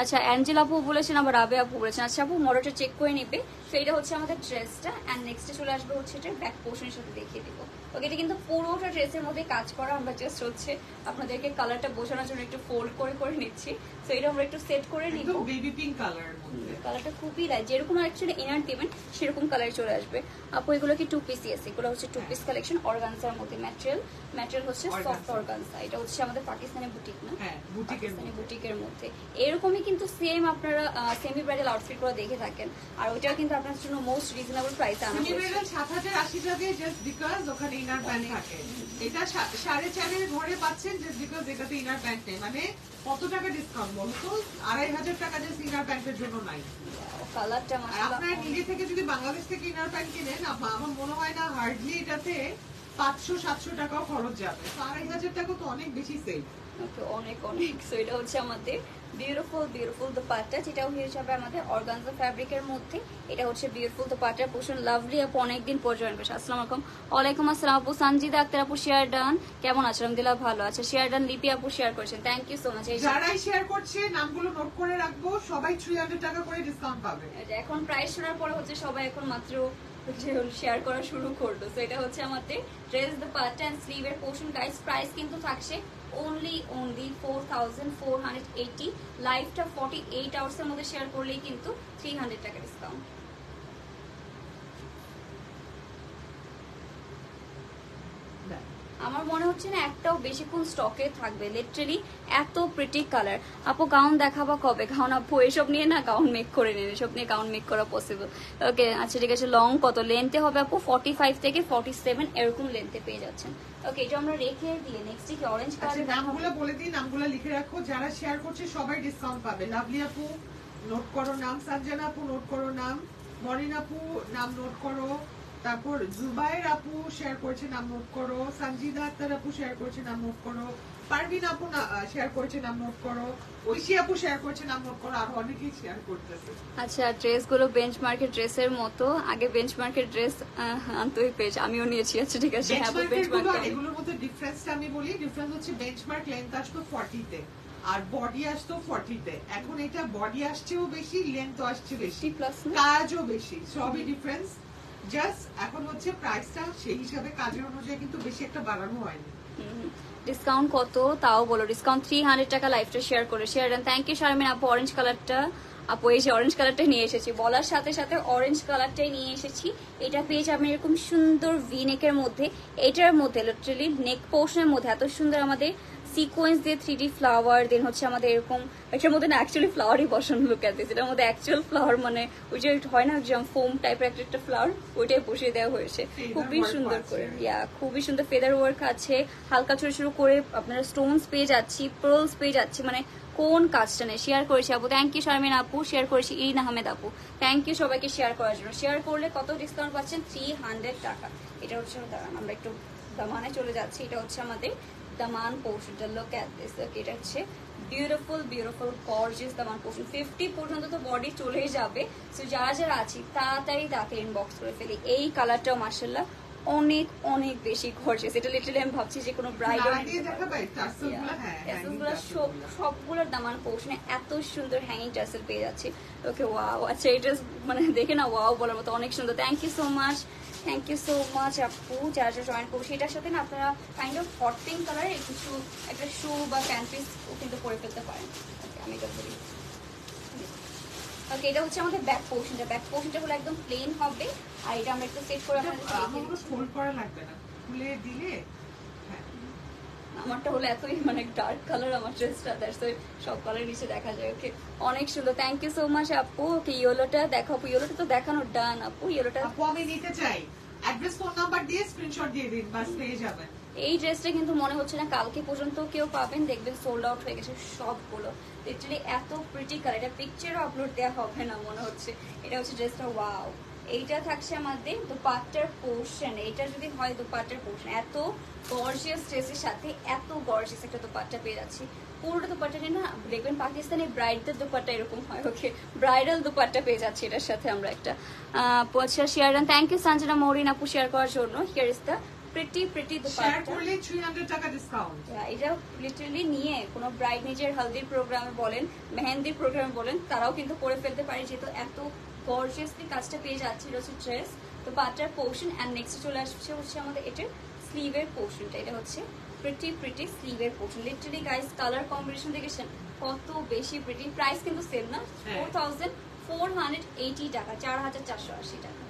আচ্ছা অ্যাঞ্জেল আপু বলেছেন, আবার রাবে আপু বলেছেন। আচ্ছা আপু মডেলটা চেক করে নিবে। তো এটা হচ্ছে আমাদের ড্রেসটা, অ্যান্ড নেক্সটে চলে আসবে হচ্ছে এটা ব্যাক পোর্শনের সাথে দেখিয়ে দিব। ওকে এটা কিন্তু পুরোটা ড্রেসের মধ্যে কাজ করা। আমরা জাস্ট হচ্ছে আপনাদেরকে কালারটা বোঝানোর জন্য একটু ফোল্ড করে করে নিচ্ছি। তো এটা আমরা একটু সেট করে নিব। বেবি পিঙ্ক কালার মধ্যে, কালারটা খুবই লাইট, যেরকম অ্যাকচুয়ালি ইনার দিবেন সেরকম কালার চলে আসবে। আপু এগুলো কি 2 পিস? আছে এগুলো হচ্ছে 2 পিস কালেকশন অর্গানজার মধ্যে। ম্যাটেরিয়াল হচ্ছে সফট অর্গানজা। এটা হচ্ছে আমাদের পাকিস্তানি বুটিক না? হ্যাঁ পাকিস্তানি বুটিকের মধ্যে। এরকমই কিন্তু সেম আপনারা সেমি ব্রাইডাল আউটফিট গুলো দেখে থাকেন, আর ওইটাও কিন্তু আপনার জন্য মোস্ট রিজনেবল প্রাইসে আনা হয়েছে। সেমি ব্রাইডাল 7080 টাকায় জাস্ট বিকজ ওখানে ইনার প্যান্ট থাকে। এটা 4.5 ঘরে পাচ্ছেন জাস্ট বিকজ এটাতে ইনার প্যান্ট নেই। মানে কত টাকা ডিসকাউন্ট বলতো? 2500 টাকা জাস্ট ইনার প্যান্টের জন্য নাই। কালারটা মাশাআল্লাহ। আপনারা নিজে থেকে যদি বাংলাদেশ থেকে ইনার প্যান্ট কিনেন, আমার মনে হয় না হার্ডলি এটাতে 500-700 টাকাও খরচ যাবে। তো 2500 টাকা তো অনেক বেশি সেভ। ওকে অনেক অনেক। সো এটা হচ্ছে আমাদের বিউটিফুল দোপাট্টা, যেটা হয়ে যাবে আমাদের অর্গানজা ফ্যাব্রিকের মধ্যে। এটা হচ্ছে বিউটিফুল দোপাট্টা পোর্শন। লাভলি আপু অনেকদিন পর জয়েন করছে। আসসালামু আলাইকুম। ওয়ালাইকুম আসসালাম আপু। সঞ্জিদা আক্তার আপু শেয়ার ডান, কেমন আছেন? আলহামদুলিল্লাহ ভালো আছে। শেয়ার ডান লিপি আপু শেয়ার করেছেন, থ্যাংক ইউ সো মাচ। যারাই শেয়ার করছে নামগুলো নোট করে রাখবো, সবাই 300 টাকা করে ডিসকাউন্ট পাবে। এখন প্রাইস শোনার পরে হচ্ছে সবাই এখন মাত্র শেয়ার করা শুরু করলো। তো এটা হচ্ছে আমাদের ড্রেস দোপাট্টা এন্ড স্লিভের পোর্শন। গাইস প্রাইস কিন্তু থাকছে only 4480। লাইভটা 48 আওয়ার্স এর মধ্যে শেয়ার করলেই কিন্তু 300 টাকা ডিসকাউন্ট। আমার মনে হচ্ছে না একটাও বেশিক্ষণ স্টকে থাকবে। লিটারালি এত প্রিটি কালার। আপু গাউন দেখাবো কবে? গাউন আপু এসব নিয়ে না গাউন মেক করে নিন, এসব নিয়ে গাউন মেক করা পসিবল। ওকে আচ্ছা ঠিক আছে। লং কত লেন্থে হবে আপু? 45 থেকে 47 এরকম লেন্থে পেয়ে যাচ্ছেন। ওকে এটা আমরা রেখে দিয়ে নেক্সট কি অরেঞ্জ কালার। নামগুলো বলে দিই, নামগুলো লিখে রাখো। যারা শেয়ার করছে সবাই ডিসকাউন্ট পাবে। লাভলি আপু নোট করো নাম, সঞ্জনা আপু নোট করো নাম, মরিন আপু নাম নোট করো, তারপর জুবাইর আপু শেয়ার করেছে নাম নোট করো, সঞ্জিদা আক্তার আপু শেয়ার করেছে নাম নোট করো, পারভিন আপু শেয়ার করেছে নাম নোট করো, ঐশী আপু শেয়ার করেছে নাম নোট করো, আর অনেকেই শেয়ার করতেছে। আচ্ছা ড্রেসগুলো বেঞ্চমার্কের ড্রেসের মতো। আগে বেঞ্চমার্কের ড্রেস আনতেই পেয়েছে, আমিও নিয়েছি। আচ্ছা ঠিক আছে। এগুলোর মধ্যে ডিফারেন্সটা আমি বলি। ডিফারেন্স হচ্ছে বেঞ্চমার্ক লেন্থ আসতো 40 তে আর বডি আসতো 40 তে। এখন এটা বডি আসছেও বেশি, লেন্থ আসছে বেশি, কাজও বেশি, সবই ডিফারেন্স। জাস্ট এখন হচ্ছে প্রাইসটা সেই হিসাবে কাজের অনুযায়ী কিন্তু বেশি একটা বাড়ানো হয়নি। ডিসকাউন্ট কত তাও বলো? ডিসকাউন্ট 300 টাকা। লাইভটা শেয়ার করে শেয়ার দেন। থ্যাংক ইউ শারমিন আপু। অরেঞ্জ কালারটা আপু এই যে অরেঞ্জ কালারটাই নিয়ে এসেছি, বলার সাথে সাথে অরেঞ্জ কালারটাই নিয়ে এসেছি। এটা পেয়ে যাবেন এরকম সুন্দর ভি নেকের মধ্যে। এটার মধ্যে লিটারালি নেক পোর্শনের মধ্যে এত সুন্দর আমাদের সিকোয়েন্স দিয়ে 3D ফ্লাওয়ার, দেন হচ্ছে আমাদের এরকম এটার মধ্যে না অ্যাকচুয়ালি ফ্লাওয়ারই বসানো। লুক অ্যাট দিস, এটার মধ্যে অ্যাকচুয়াল ফ্লাওয়ার মানে ওই যে হয় না যেমন ফোম টাইপের একটা ফ্লাওয়ার, ওইটাই বসিয়ে দেওয়া হয়েছে খুবই সুন্দর করে। খুবই সুন্দর ফেদার ওয়ার্ক আছে, হালকা ছোট ছোট করে আপনারা স্টোনস পেয়ে যাচ্ছি, পার্লস পেয়ে যাচ্ছি। মানে কোন কাজটা নেই। শেয়ার করেছি আপু, থ্যাংক ইউ শারমিন আপু। শেয়ার করেছি ইরিন আহমেদ আপু, থ্যাংক ইউ সবাইকে শেয়ার করার জন্য। শেয়ার করলে কত ডিসকাউন্ট পাচ্ছেন? 300 টাকা। এটা হচ্ছে দাঁড়ান আমরা একটু দামানে চলে যাচ্ছি। এটা হচ্ছে আমাদের দামান পোর্শনটা। Look at this. এটা হচ্ছে বিউটিফুল গর্জিয়াস দামান পোর্শন। 50 পর্যন্ত তো বডি চলেই যাবে। সো যারা যারা আছি তাড়াতাড়ি তাকে ইনবক্স করে ফেলি। এই কালারটাও মাশাআল্লাহ অনেক অনেক বেশি গর্জিয়াস। এটা লিটারালি আমি ভাবছি যে কোনো ব্রাইডাল সবগুলোর দামান পোর্শনে এত সুন্দর হ্যাঙ্গিং টাসেল পেয়ে যাচ্ছে। Okay wow. আচ্ছা এটা মানে দেখে না ওয়াও বলার মতো, অনেক সুন্দর। থ্যাংক ইউ সো মাচ আপু যারা যারা জয়েন করছি। এটার সাথে না আপনারা কাইন্ড অফ হট পিঙ্ক কালারের কিছু একটা শু বা প্যান্ট পিস কিন্তু পরে ফেলতে পারেন। আমি এটা বলি। ওকে এটা হচ্ছে আমাদের ব্যাক পোর্শনটা। ব্যাক পোর্শনটা হলো একদম প্লেন হবে, আর এটা আমরা একটু সেট করে আপনাদের ফোল্ড করা লাগবে না, খুলে দিলে আমারটা হলো এতই মানে ডার্ক কালার আমার ড্রেসটা, দ্যাটস ওয়াই সব কালার নিচে দেখা যায়। ওকে অনেক সুন্দর, থ্যাংক ইউ সো মাচ আপু। ওকে ইয়েলোটা দেখো আপু, ইয়েলোটা তো দেখানো ডান আপু। ইয়েলোটা আপু আমি নিতে চাই, অ্যাড্রেস ফোন নাম্বার দিয়ে স্ক্রিনশট দিয়ে দিন, বাস পেয়ে যাবেন। এই ড্রেসটা কিন্তু মনে হচ্ছে না কালকে পর্যন্ত কেউ পাবেন, দেখবেন সোল্ড আউট হয়ে গেছে সবগুলো। লিটারালি এত প্রিটি কালার, এটা পিকচারও আপলোড দেওয়া হবে না মনে হচ্ছে। এটা হচ্ছে ড্রেসটা, ওয়াও। এইটা থাকছে আমাদের দুপাট্টার পোর্শন, এইটা যদি হয় দুপাট্টার পোর্শন, এত গর্জিয়াস ড্রেসের সাথে এত গর্জিয়াস একটা দুপাট্টা পেয়ে যাচ্ছি। পুরোটা দুপাট্টাটা না দেখবেন পাকিস্তানি ব্রাইডদের দুপাট্টা এরকম হয়। ওকে ব্রাইডাল দুপাট্টা পেয়ে যাচ্ছি এটার সাথে আমরা একটা। আচ্ছা share done, thank you Sanjana Mourin আপু শেয়ার করার জন্য। Here is the pretty share করলে 300 টাকা ডিসকাউন্ট। এটা লিটারালি নিয়ে কোনো ব্রাইড নিজের হালদির প্রোগ্রামে বলেন, মেহেন্দির প্রোগ্রামে বলেন, তারাও কিন্তু করে ফেলতে পারে, যেহেতু এত গর্জিয়াসলি কাজটা পেয়ে যাচ্ছে। এটা হচ্ছে ড্রেস তো পাটার পোর্শন, অ্যান্ড নেক্সট চলে আসছে হচ্ছে আমাদের এটার স্লিভের পোর্শনটা। এটা হচ্ছে প্রিটি স্লিভের portion. Literally guys colour combination দেখেছেন কত বেশি প্রিটি। প্রাইস কিন্তু সেম না, 4480 টাকা, 4480 টাকা।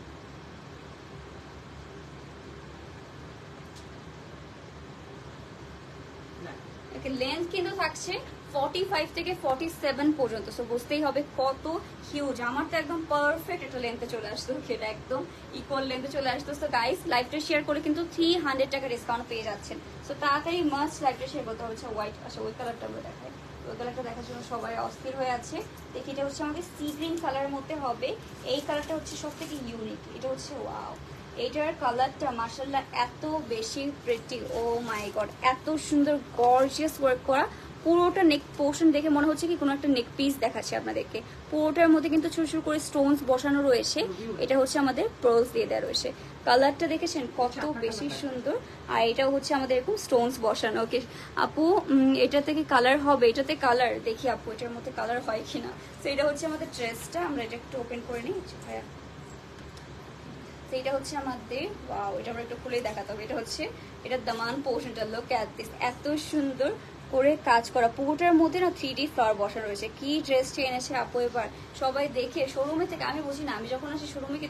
লেন্থ কিন্তু থাকছে 45 থেকে 47 পর্যন্ত, সো বুঝতেই হবে কত হিউজ। আমার তো একদম পারফেক্ট একটা লেন্থে চলে আসতো, এটা একদম ইকুয়াল লেন্থে চলে আসতো। সো গাইস লাইভটা শেয়ার করে কিন্তু 300 টাকা ডিসকাউন্ট পেয়ে যাচ্ছেন। সো তাড়াতাড়ি মাস্ট লাইভটা শেয়ার করতে হচ্ছে। হোয়াইট, আচ্ছা ওই কালারটা আমরা দেখাই, ওই কালারটা দেখার জন্য সবাই অস্থির হয়ে আছে। দেখি এটা হচ্ছে আমাদের সি গ্রিন কালারের মধ্যে হবে। এই কালারটা হচ্ছে সব থেকে ইউনিক, এটা হচ্ছে ওয়াও। এইটার কালারটা মাশাআল্লাহ এত বেশি প্রিটি, ও মাই গড, এত সুন্দর গর্জিয়াস ওয়ার্ক করা। পুরোটা নেক পোর্শন দেখে মনে হচ্ছে কি কোনো একটা নেক পিস দেখাচ্ছে আপনাদেরকে। পুরোটার মধ্যে কিন্তু ছোট ছোট করে স্টোনস বসানো রয়েছে। এটা হচ্ছে আমাদের পার্লস দিয়ে দেওয়া রয়েছে। কালারটা দেখেছেন কত বেশি সুন্দর, আর এটাও হচ্ছে আমাদের এরকম স্টোনস বসানো। ওকে আপু এটা থেকে কালার হবে, এটাতে কালার দেখি আপু এটার মধ্যে কালার হয় কিনা। তো এটা হচ্ছে আমাদের ড্রেসটা, আমরা এটা একটু ওপেন করে নিই ভাইয়া। এটা হচ্ছে আমাদের, ওয়াও, এটা আমরা একটু খুলেই দেখাতে হবে। এটা হচ্ছে এটা দামান পোর্শনটা, লুক এট দিস, এত সুন্দর করে কাজ করা। পুরোটার মধ্যে না 3D ফ্লাওয়ার বসানো রয়েছে। কি ড্রেসটি এনেছে আপু এবার, সবাই দেখে শোরুমে থেকে, আমি বুঝি না, আমি যখন আসি শোরুমে কি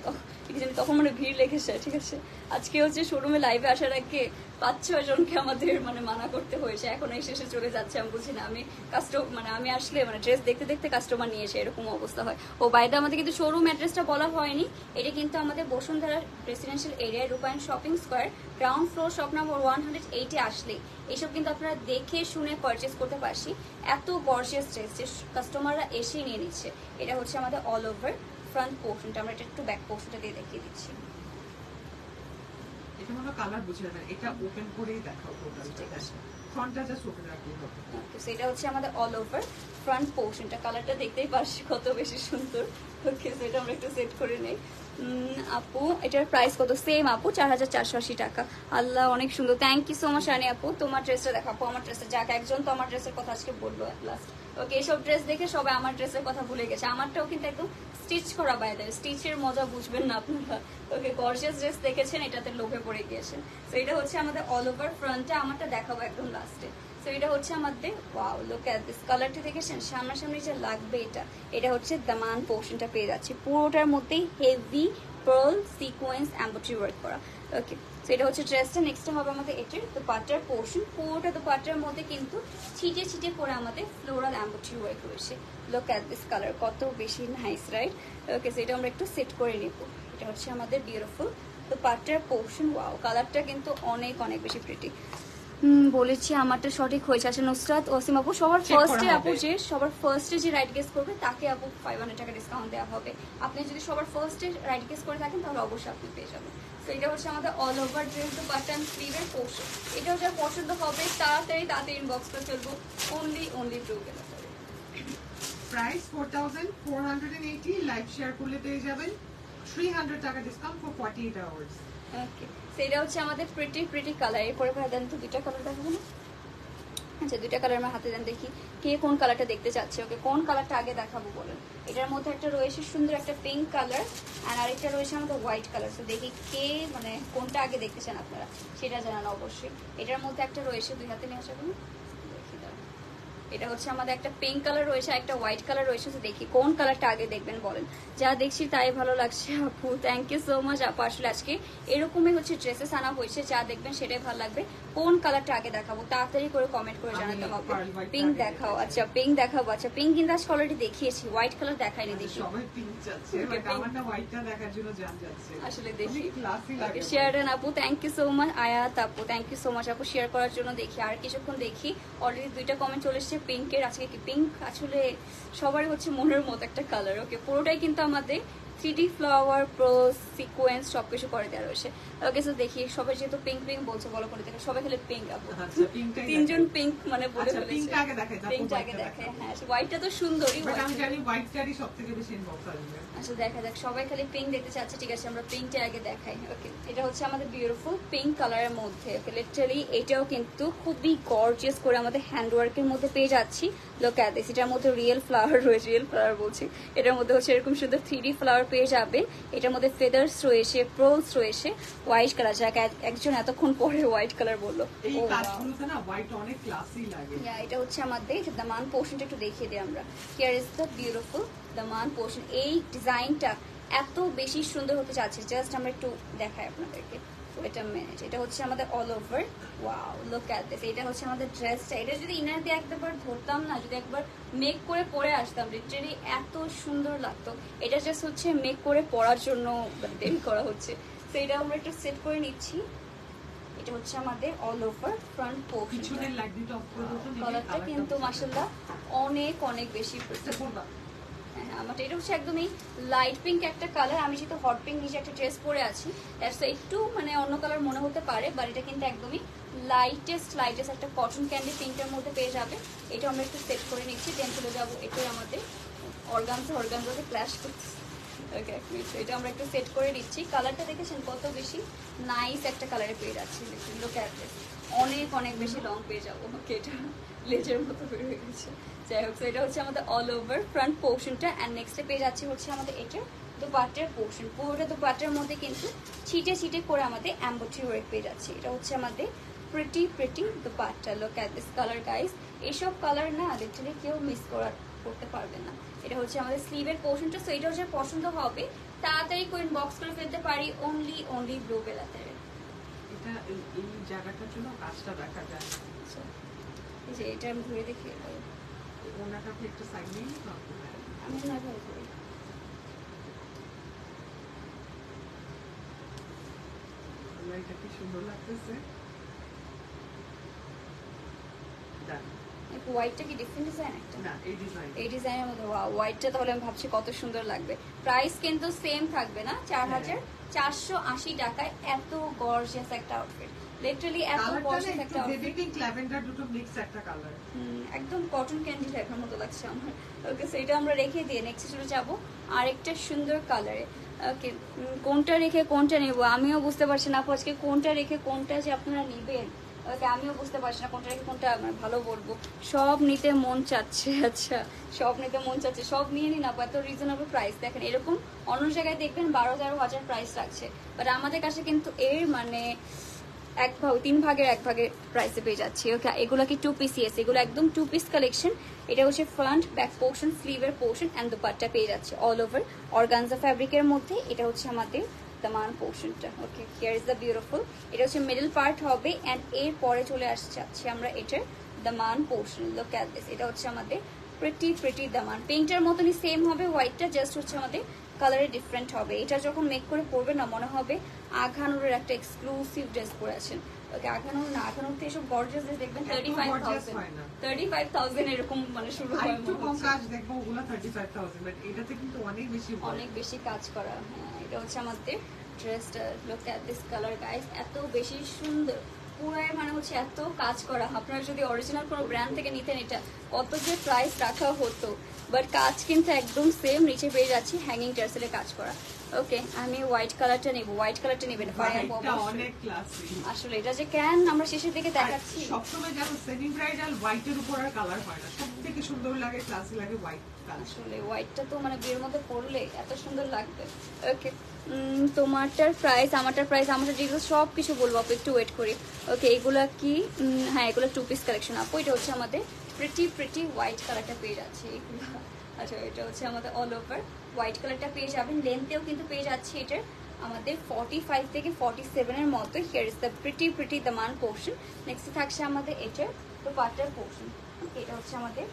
তখন মানে ভিড় লেগেছে, ঠিক আছে। আজকে হচ্ছে শোরুমে লাইভে আসার আগে 5-6 জনকে আমাদের মানে মানা করতে হয়েছে, এখন এই শেষে চলে যাচ্ছে। আমি বুঝি না, আমি আমি আসলে মানে ড্রেস দেখতে দেখতে কাস্টমার নিয়ে এসে এরকম অবস্থা হয়। ও বাইরে আমাদের কিন্তু শোরুম অ্যাড্রেসটা বলা হয়নি, এটা কিন্তু আমাদের বসুন্ধরা রেসিডেন্সিয়াল এরিয়ায় রূপায়ণ shopping square ground floor shop number 108 আসলে এইসব কিন্তু আপনারা দেখে শুনে পারচেস করতে পারছি। এত গর্জিয়াস ড্রেস যে কাস্টমাররা এসে নিয়ে নিচ্ছে। এটা হচ্ছে আমাদের অল ওভার ফ্রন্ট পোর্শনটা, আমরা এটা একটু ব্যাক পোর্শনটা দিয়ে দেখিয়ে দিচ্ছি। এটা মনে কালার বুঝে না, এটা ওপেন করেই দেখাও টোটাল, ঠিক আছে, ফ্রন্টটা জাস্ট ওপেন রাখলেই হবে। ওকে সো এটা হচ্ছে আমাদের অল ওভার ফ্রন্ট পোর্শনটা, কালারটা দেখতেই পাচ্ছি কত বেশি সুন্দর। ওকে সো এটা আমরা একটু সেট করে নেই। আপু এটার প্রাইস কত? সেম আপু 4480 টাকা। আল্লাহ অনেক সুন্দর, থ্যাংক ইউ সো মাচ রানি আপু। তোমার ড্রেসটা দেখো আপু, আমার ড্রেসটা, যাক একজন তো আমার ড্রেসের কথা আজকে বললো এট লাস্ট। ওকে এইসব ড্রেস দেখে সবাই আমার ড্রেসের কথা ভুলে গেছে। আমারটাও কিন্তু একদম স্টিচ করা বাইরে, স্টিচের মজা বুঝবেন না আপনারা। ওকে গর্জিয়াস ড্রেস দেখেছেন, এটাতে লোভে পড়ে গিয়েছেন। তো এটা হচ্ছে আমাদের অল ওভার ফ্রন্টে, আমারটা দেখাবো একদম লাস্টে। তো এটা হচ্ছে আমাদের, ওয়াও লুক এট দিস, কালারটি দেখেছেন সামনাসামনি যে লাগবে। এটা হচ্ছে দামান পোর্শনটা পেয়ে যাচ্ছে, পুরোটার মধ্যেই heavy pearl sequence embroidery work করা। ওকে তো এটা হচ্ছে ড্রেসটা। নেক্সট হবে আমাদের এটার দুপাট্টার পোর্শন, পুরোটা দুপাট্টার মধ্যে কিন্তু ছিটে ছিটে করে আমাদের ফ্লোরাল এমব্রয়ডারি ওয়ার্ক রয়েছে। লুক এট দিস কালার, কত বেশি নাইস রাইট। ওকে সো এটা আমরা একটু সেট করে নেব। এটা হচ্ছে আমাদের বিউটিফুল দুপাট্টার পোর্শন। ওয়াও কালারটা কিন্তু অনেক অনেক বেশি প্রিটি। বলেছি আমারটা সঠিক হয়েছে। আচ্ছা নুসরাত ওয়াসিম আপু, সবার ফার্স্টে যে রাইট গেস করবে তাকে আপু 500 টাকা ডিসকাউন্ট দেওয়া হবে। আপনি যদি সবার ফার্স্টে রাইট গেস করে থাকেন তাহলে অবশ্যই আপনি পেয়ে যাবেন। তো এটা হচ্ছে আমাদের all over dress dupatta and স্লিভের পোর্শন। এটাও যা পছন্দ হবে তাড়াতাড়ি ইনবক্স করে ফেলবো। Only blue colour. Price 4480, live share করলে পেয়ে যাবেন 300 টাকা ডিসকাউন্ট ফর 48 আওয়ার্স। ওকে সেটা হচ্ছে আমাদের প্রিটি কালার। এরপরে ভাই দেন তো দুইটা কালার দেখাবো না? আচ্ছা দুইটা কালার আমার হাতে দেন, দেখি কে কোন কালারটা দেখতে চাচ্ছে। ওকে কোন কালারটা আগে দেখাবো বলেন? এটার মধ্যে একটা রয়েছে সুন্দর একটা পিঙ্ক কালার, আর আরেকটা রয়েছে আমাদের হোয়াইট কালার। তো দেখি কে মানে কোনটা আগে দেখতে চান আপনারা সেটা জানান অবশ্যই। এটার মধ্যে একটা রয়েছে, দুই হাতে নিয়ে আসা কোনো দেখি দাঁড়ান। এটা হচ্ছে আমাদের একটা পিঙ্ক কালার রয়েছে, একটা হোয়াইট কালার রয়েছে। তো দেখি কোন কালারটা আগে দেখবেন বলেন। যা দেখছি তাই ভালো লাগছে আপু, থ্যাংক ইউ সো মাচ আপু। আসলে আজকে এরকমই হচ্ছে ড্রেসেস আনা হয়েছে, যা দেখবেন সেটাই ভালো লাগবে। কোন কালারটা আগে দেখাবো তাড়াতাড়ি করে কমেন্ট করে জানাতে হবে। পিঙ্ক দেখাও। আচ্ছা পিঙ্ক দেখাবো। আচ্ছা পিঙ্ক কিন্তু আজকে অলরেডি দেখিয়েছি, হোয়াইট কালার দেখাইনি। দেখি সবাই পিঙ্ক চাচ্ছে, বাট আমারটা হোয়াইটটা দেখার জন্য জান যাচ্ছে। আসলে দেখি ক্লাসি লাগে। শেয়ারডান আপু থ্যাংক ইউ সো মাচ। আয়াত আপু থ্যাংক ইউ সো মাচ আপু শেয়ার করার জন্য। দেখি আর কিছুক্ষণ দেখি, অলরেডি 2টা কমেন্ট চলে এসেছে পিঙ্কের। আজকে কি পিঙ্ক আসলে সবারই হচ্ছে মনের মতো একটা কালার। ওকে পুরোটাই কিন্তু আমাদের 3D ফ্লাওয়ার প্রো সিকোয়েন্স সবকিছু করে দেওয়া রয়েছে। ওকে সো দেখি সবাই যেহেতু পিঙ্ক পিঙ্ক বলছে, বলো করে দেখে সবাই খেলে পিঙ্ক আপু। আচ্ছা পিঙ্কটাই তিনজন পিঙ্ক মানে বলে ফেলেছে। পিঙ্ক আগে দেখাই, পিঙ্ক আগে দেখাই। হ্যাঁ হোয়াইটটা তো সুন্দরই, বাট আমি জানি হোয়াইটটারই সবথেকে বেশি ইনভলভ আসবে। আচ্ছা দেখা যাক, সবাই খালি পিঙ্ক দেখতে চাচ্ছে। ঠিক আছে আমরা পিঙ্কটা আগে দেখাই। ওকে এটা হচ্ছে আমাদের বিউটিফুল পিঙ্ক কালারের মধ্যে। ওকে লিটারালি এটাও কিন্তু খুবই গর্জিয়াস করে আমাদের হ্যান্ডওয়ার্কের মধ্যে পেয়ে যাচ্ছি। লোক অ্যাট দিস, এটার মধ্যে রিয়েল ফ্লাওয়ার রয়েছে, রিয়েল ফ্লাওয়ার বলছি, এটার মধ্যে হচ্ছে এরকম সুন্দর 3D ফ্লাওয়ার পেয়ে যাবে। এটার মধ্যে ফেদার্স রয়েছে, প্রোলস রয়েছে, হোয়াইট কালার, যাকে একজন এতক্ষণ পরে হোয়াইট কালার বললো। এই কাজগুলোতে না হোয়াইট অনেক ক্লাসি লাগে। এটা হচ্ছে আমাদের দামান পোর্শনটা একটু দেখিয়ে দিই আমরা। হিয়ার ইজ দ্য বিউটিফুল দামান পোর্শন। এই ডিজাইনটা এত বেশি সুন্দর হতে যাচ্ছে, জাস্ট আমরা একটু দেখাই আপনাদেরকে। এটা মিনিট, এটা হচ্ছে আমাদের all over. Wow look at this. এটা হচ্ছে আমাদের ড্রেসটা। এটা যদি ইনার দিয়ে একবার ধরতাম না, যদি একবার মেক করে পরে আসতাম, লিটারালি এত সুন্দর লাগতো। এটা জাস্ট হচ্ছে মেক করে পরার জন্য দেরি করা হচ্ছে। তো এটা আমরা একটু সেট করে নিচ্ছি। এটা হচ্ছে আমাদের অল ওভার ফ্রন্ট পোর্শন। পিছনের লাইটটা অফ করে দাও তো। কালারটা কিন্তু মাশাআল্লাহ অনেক অনেক বেশি আমারটা এটা হচ্ছে একদমই লাইট পিঙ্ক একটা কালার। আমি যেহেতু হট পিঙ্ক নিচে একটা ড্রেস পরে আছি, দ্যাটস একটু মানে অন্য কালার মনে হতে পারে, বাট এটা কিন্তু একদমই লাইটেস্ট একটা কটন ক্যান্ডি পিঙ্কের মধ্যে পেয়ে যাবে। এটা আমরা একটু সেট করে নিচ্ছি, দেন চলে যাবো এটাই আমাদের অর্গানজাতে ক্ল্যাশ করছে। ওকে এটা আমরা একটু সেট করে নিচ্ছি। কালারটা দেখেছেন কত বেশি নাইস একটা কালারে পেয়ে যাচ্ছি। লোক অনেক অনেক বেশি লং পেয়ে যাবো। ওকে এটা লেজের মতো বের হয়ে গেছে। যাই হোক এটা হচ্ছে আমাদের অল ওভার ফ্রন্ট পোর্শনটা। অ্যান্ড নেক্সটে পেয়ে যাচ্ছে হচ্ছে আমাদের এটার দুপাট্টার পোর্শন। পুরোটা দুপাট্টার মধ্যে কিন্তু ছিটে ছিটে করে আমাদের এমব্রয়ডারি ওয়ার্ক পেয়ে যাচ্ছে। এটা হচ্ছে আমাদের pretty dupatta. Look at this colour guys. এইসব কালার না লিটারালি কেউ মিস করতে পারবে না। এটা হচ্ছে আমাদের স্লিভের পোর্শনটা। সো এটা হচ্ছে পছন্দ হবে তাড়াতাড়ি করে বক্স করে ফেলতে পারি অনলি ব্লু বেলাতে। এটা এই জায়গাটার জন্য কাজটা দেখা যায়। এই যে এটা আমি ঘুরে দেখি। ওনাটা আপনি একটু সাইড নিয়ে নিন। আমি না ভালো করি। এটা কি সুন্দর লাগতেছে। হোয়াইটটা কি ডিফারেন্ট ডিজাইন একটা? না এই ডিজাইন, এই ডিজাইনের মধ্যে ওয়াও হোয়াইটটা তাহলে আমি ভাবছি কত সুন্দর লাগবে। প্রাইস কিন্তু সেম থাকবে না, 4480 টাকায় এত গর্জিয়াস একটা আউটফিট। লিটারালি এত গর্জিয়াস একটা আউটফিট। বেবি পিঙ্ক ল্যাভেন্ডার দুটো মিক্স একটা কালার। একদম কটন ক্যান্ডি টাইপের মতো লাগছে আমার। ওকে সো এটা আমরা রেখে দিয়ে নেক্সট চলে যাব আরেকটা সুন্দর কালারে। ওকে কোনটা রেখে কোনটা নেব আমিও বুঝতে পারছি না আজকে, কোনটা রেখে কোনটা যে আপনারা নেবেন ওকে আমিও বুঝতে পারছি না, কোনটা রেখে কোনটা মানে ভালো বলবো। সব নিতে মন চাচ্ছে। আচ্ছা সব নিতে মন চাচ্ছে, সব নিয়ে নিন আপু। এত রিজনেবল প্রাইস দেখেন, এরকম অন্য জায়গায় দেখবেন 12,000 প্রাইস রাখছে, বাট আমাদের কাছে কিন্তু এর মানে 3 ভাগের 1 ভাগের প্রাইসে পেয়ে যাচ্ছি। ওকে এগুলো কি 2 পিস? ইয়েস এগুলো একদম 2 পিস কালেকশন। এটা হচ্ছে ফ্রন্ট ব্যাক পোর্শন, স্লিভের পোর্শন অ্যান্ড দুপাট্টা পেয়ে যাচ্ছে অল ওভার অর্গানজা ফ্যাব্রিকের মধ্যে। এটা হচ্ছে আমাদের দামান পোর্শনটা। ওকে হিয়ার ইজ দ্য বিউটিফুল। এটা হচ্ছে মিডল পার্ট হবে অ্যান্ড এর পরে চলে যাচ্ছে আমরা এটার দামান পোর্শন। Look at this. এটা হচ্ছে আমাদের প্রিটি দামান। পিঙ্কটার মতনই সেম হবে, হোয়াইটটা জাস্ট হচ্ছে আমাদের কালারে ডিফারেন্ট হবে। এটা যখন মেক করে পরবে না মনে হবে আঘানুরের একটা এক্সক্লুসিভ ড্রেস পরে আছেন। ওকে আঘানুর না, আঘানুরতে এসব গর্জিয়াস ড্রেস দেখবেন 35,000 এরকম মানে শুরু হয়। একটু কম কাজ দেখবো ওগুলো 35,000, বাট এটাতে কিন্তু অনেক বেশি কাজ করা। হ্যাঁ এটা হচ্ছে আমাদের ড্রেসটা। Look at this colour guys, এত বেশি সুন্দর পুরাই মানে হচ্ছে এত কাজ করা। আপনারা যদি অরিজিনাল কোনো ব্র্যান্ড থেকে নিতেন এটা কত যে প্রাইস রাখা হতো, বাট কাজ কিন্তু একদম সেম। নিচে পেয়ে যাচ্ছি হ্যাঙ্গিং টার্সেলে কাজ করা। ওকে আমি হোয়াইট কালারটা নেব। হোয়াইট কালারটা নেবেন অনেক ক্লাসি। আসলে এটা যে কেন আমরা শেষের দিকে দেখাচ্ছি, সবসময় জানো সেমি ব্রাইডাল হোয়াইটের উপর আর কালার হয় না, সবথেকে সুন্দর লাগে ক্লাসি লাগে হোয়াইট কালার। আসলে হোয়াইটটা তো মানে বিয়ের মধ্যে পরলে এত সুন্দর লাগবে। ওকে তোমারটার প্রাইস আমারটার প্রাইস আমারটা ডিটেলস সব কিছু বলবো আপু, একটু ওয়েট করি। ওকে এগুলা কি? হ্যাঁ এগুলো 2 পিস কালেকশন আপু। এটা হচ্ছে আমাদের প্রিটি হোয়াইট কালারটা পেয়ে যাচ্ছে এগুলো। আচ্ছা এটা হচ্ছে আমাদের অল ওভার হোয়াইট কালারটা পেয়ে যাবেন। লেন্থেও কিন্তু পেয়ে যাচ্ছে এটার আমাদের 45 থেকে 47 এর মতো। Here is the pretty Daman portion. Next থাকছে আমাদের এটার দোপাট্টার পোর্শন। এটা হচ্ছে আমাদের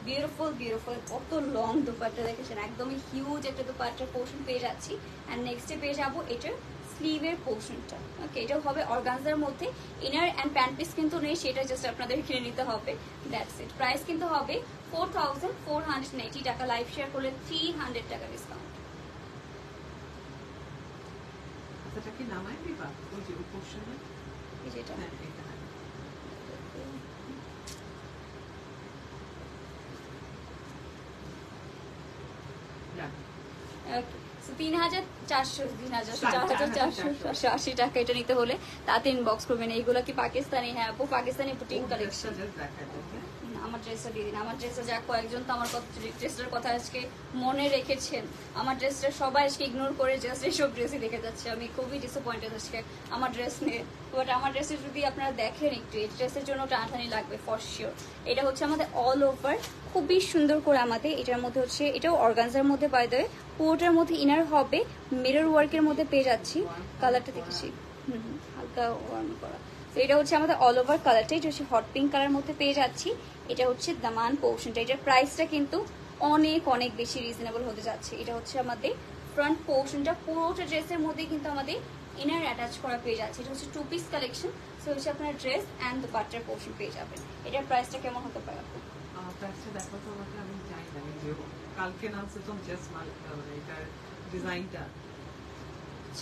বিউটিফুল কত লং দোপাট্টা দেখেছেন, একদমই হিউজ একটা দোপাট্টার পোর্শন পেয়ে যাচ্ছি। অ্যান্ড নেক্সটে পেয়ে যাবো এটার স্লিভের পোর্শনটা। ওকে, এটাও হবে অর্গানজার মধ্যে। ইনার অ্যান্ড প্যান্ট পিস কিন্তু নেই, সেটা জাস্ট আপনাদের কিনে নিতে হবে। That's it. প্রাইস কিন্তু হবে 4480 টাকা। লাইভ শেয়ার করলে 300 টাকা ডিসকাউন্ট। সেটা কি নামাই দিবা ওই যে পোর্শনে? এই যেটা হ্যাঁ, এটা ওকে, 3480 টাকা এটা নিতে হলে তাতে ইনবক্স করবেন। এইগুলো কি পাকিস্তানি? হ্যাঁ আপু, পাকিস্তানি বুটিক কালেকশন। আমার ড্রেসটা দিয়ে দিন। আমার ড্রেসটা যা কয়েকজন তো আমার ড্রেসটার কথা আজকে মনে রেখেছেন, আমার ড্রেসটা সবাই আজকে ইগনোর করে জাস্ট এইসব ড্রেসই দেখে যাচ্ছে। আমি খুবই ডিসঅ্যাপয়েন্টেড আজকে আমার ড্রেস নিয়ে। বাট আমার ড্রেসে যদি আপনারা দেখেন একটু, এই ড্রেসের জন্য টানাটানি লাগবে ফর শিওর। এটা হচ্ছে আমাদের অল ওভার খুবই সুন্দর করে আমাদের এটার মধ্যে হচ্ছে, এটাও অর্গানজার মধ্যে বাই দ্য ওয়ে। পুরোটার মধ্যে ইনার হবে মিরর ওয়ার্কের মধ্যে পেয়ে যাচ্ছি। কালারটা দেখেছি হালকা ওয়ার্ম করা। তো এটা হচ্ছে আমাদের অল ওভার কালারটা, এটা হচ্ছে হট পিঙ্ক কালার মধ্যে পেয়ে যাচ্ছি। এটা হচ্ছে দামান পোর্শনটা। এটার প্রাইসটা কিন্তু অনেক বেশি রিজনেবল হতে যাচ্ছে। এটা হচ্ছে আমাদের ফ্রন্ট পোর্শনটা। পুরোটা ড্রেসের মধ্যে কিন্তু আমাদের ইনার অ্যাটাচ করা পেয়ে যাচ্ছে। এটা হচ্ছে 2 পিস কালেকশন। সো হচ্ছে আপনার ড্রেস অ্যান্ড দোপাট্টার পোর্শন পেয়ে যাবেন। এটার প্রাইসটা কেমন হতে পারে আপু? প্রাইসটা দেখো তো আমাকে, আমি জানি না যে কালকে নামছে তো জাস্ট মানে এটার ডিজাইনটা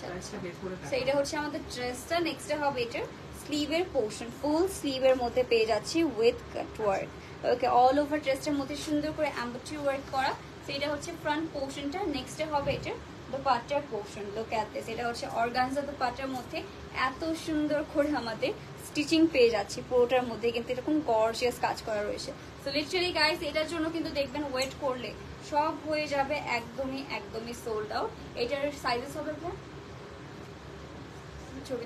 প্রাইসটা বের করে সো এটা হচ্ছে আমাদের ড্রেসটা। নেক্সটে হবে এটার স্লিভের পোর্শন। ফুল স্লিভের মধ্যে পেয়ে যাচ্ছি with cut work. Okay, all over ড্রেসটার মধ্যে সুন্দর করে এমব্রয়ডারি ওয়ার্ক করা। সো এটা হচ্ছে ফ্রন্ট পোর্শনটা। নেক্সটে হবে এটার দোপাট্টার পোর্শন। Look at this. এটা হচ্ছে অর্গানজা দোপাট্টার মধ্যে এত সুন্দর করে আমাদের স্টিচিং পেয়ে যাচ্ছি। পুরোটার মধ্যে কিন্তু এরকম গর্জিয়াস কাজ করা রয়েছে। সো লিটারালি গাইস, এটার জন্য কিন্তু দেখবেন ওয়েট করলে সব হয়ে যাবে একদমই সোল্ড আউট। এটার সাইজেস হবে আপনার ছবি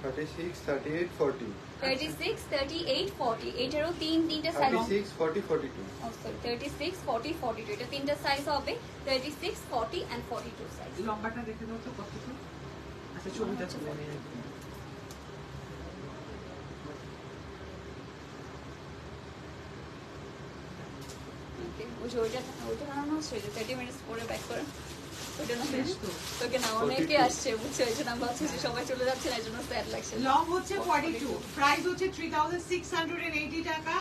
36, 38, 40. 36, 38, 40। এটারও তিনটা সাইজ। 36, 40, 42. ও সরি, 36, 40, 42। এটা তিনটা সাইজ হবে, 36, 40 এন্ড 42 সাইজ। লম্বাটা দেখে দাও তো কতটুকু। আচ্ছা, ছবিটা তুলে নিয়ে আসবে। ওকে, ওইটা বানানো হচ্ছে, 30 মিনিটস পরে ব্যাক করেন। ওইটা না শেষ তো। তোকে না অনেকে আসছে বুঝছো, এই জন্য আমরা হচ্ছে যে সবাই চলে যাচ্ছে না, এই জন্য স্যাড লাগছে। লং হচ্ছে 42, প্রাইস হচ্ছে 3680 টাকা।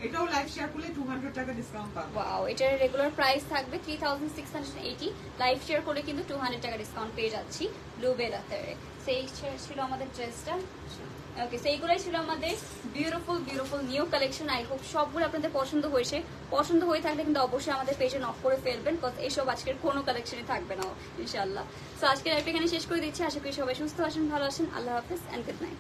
এটাও লাইভ শেয়ার করলে 200 টাকা ডিসকাউন্ট পাবে। ওয়াও, এটার রেগুলার প্রাইস থাকবে 3680, লাইভ শেয়ার করলে কিন্তু 200 টাকা ডিসকাউন্ট পেয়ে যাচ্ছি ব্লু বেলাতে। সেই ছিল আমাদের ড্রেসটা। ওকে, সেইগুলোই ছিল আমাদের beautiful new collection. I hope সবগুলো আপনাদের পছন্দ হয়েছে। পছন্দ হয়ে থাকলে কিন্তু অবশ্যই আমাদের পেজে নক করে ফেলবেন, বিকজ এইসব আজকের কোনো কালেকশনই থাকবে না ইনশাআল্লাহ। সো আজকের লাইভটা এখানে শেষ করে দিচ্ছি। আশা করি সবাই সুস্থ আছেন, ভালো আছেন। আল্লাহ হাফেজ এন্ড গুড নাইট।